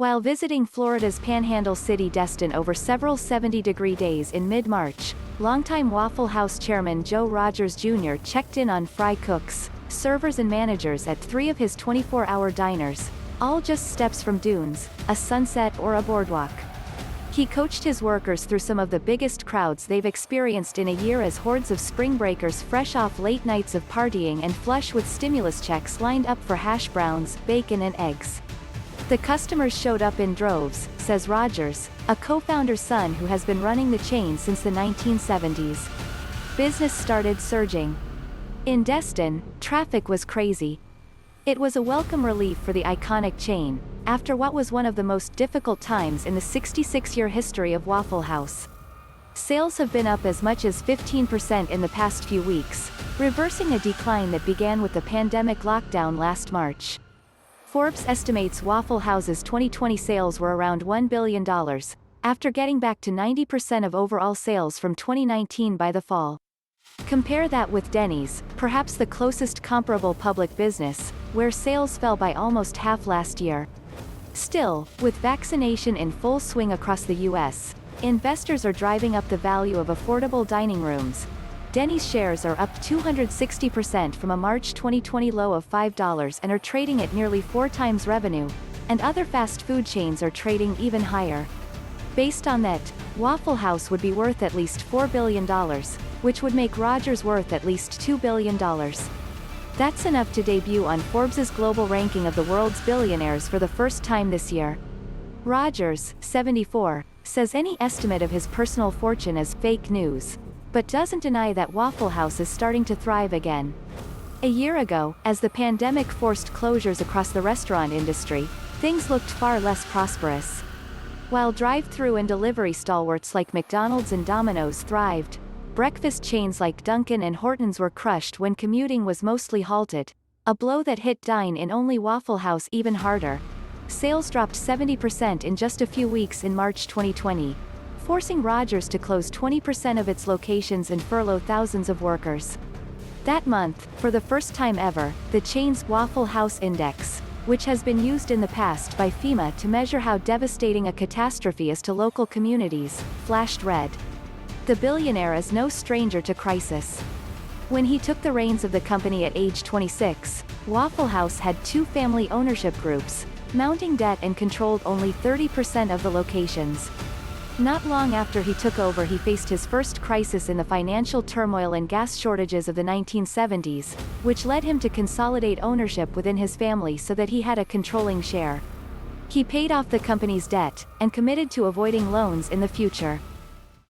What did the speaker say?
While visiting Florida's Panhandle city Destin over several 70-degree days in mid-March, longtime Waffle House chairman Joe Rogers Jr. checked in on fry cooks, servers and managers at 3 of his 24-hour diners, all just steps from dunes, a sunset or a boardwalk. He coached his workers through some of the biggest crowds they've experienced in a year as hordes of spring breakers fresh off late nights of partying and flush with stimulus checks lined up for hash browns, bacon and eggs. The customers showed up in droves, says Rogers, a co-founder's son who has been running the chain since the 1970s. Business started surging. In Destin, traffic was crazy. It was a welcome relief for the iconic chain, after what was one of the most difficult times in the 66-year history of Waffle House. Sales have been up as much as 15% in the past few weeks, reversing a decline that began with the pandemic lockdown last March. Forbes estimates Waffle House's 2020 sales were around $1 billion, after getting back to 90% of overall sales from 2019 by the fall. Compare that with Denny's, perhaps the closest comparable public business, where sales fell by almost half last year. Still, with vaccination in full swing across the U.S., investors are driving up the value of affordable dining rooms. Denny's shares are up 260% from a March 2020 low of $5 and are trading at nearly 4 times revenue, and other fast food chains are trading even higher. Based on that, Waffle House would be worth at least $4 billion, which would make Rogers worth at least $2 billion. That's enough to debut on Forbes' global ranking of the world's billionaires for the first time this year. Rogers, 74, says any estimate of his personal fortune is fake news, but doesn't deny that Waffle House is starting to thrive again. A year ago, as the pandemic forced closures across the restaurant industry, things looked far less prosperous. While drive-through and delivery stalwarts like McDonald's and Dominos thrived, breakfast chains like Dunkin and Hortons were crushed when commuting was mostly halted, a blow that hit dine-in only Waffle House even harder. Sales dropped 70% in just a few weeks in March 2020, forcing Rogers to close 20% of its locations and furlough thousands of workers. That month, for the first time ever, the chain's Waffle House Index, which has been used in the past by FEMA to measure how devastating a catastrophe is to local communities, flashed red. The billionaire is no stranger to crisis. When he took the reins of the company at age 26, Waffle House had 2 family ownership groups, mounting debt and controlled only 30% of the locations. Not long after he took over, he faced his first crisis in the financial turmoil and gas shortages of the 1970s, which led him to consolidate ownership within his family so that he had a controlling share. He paid off the company's debt, and committed to avoiding loans in the future.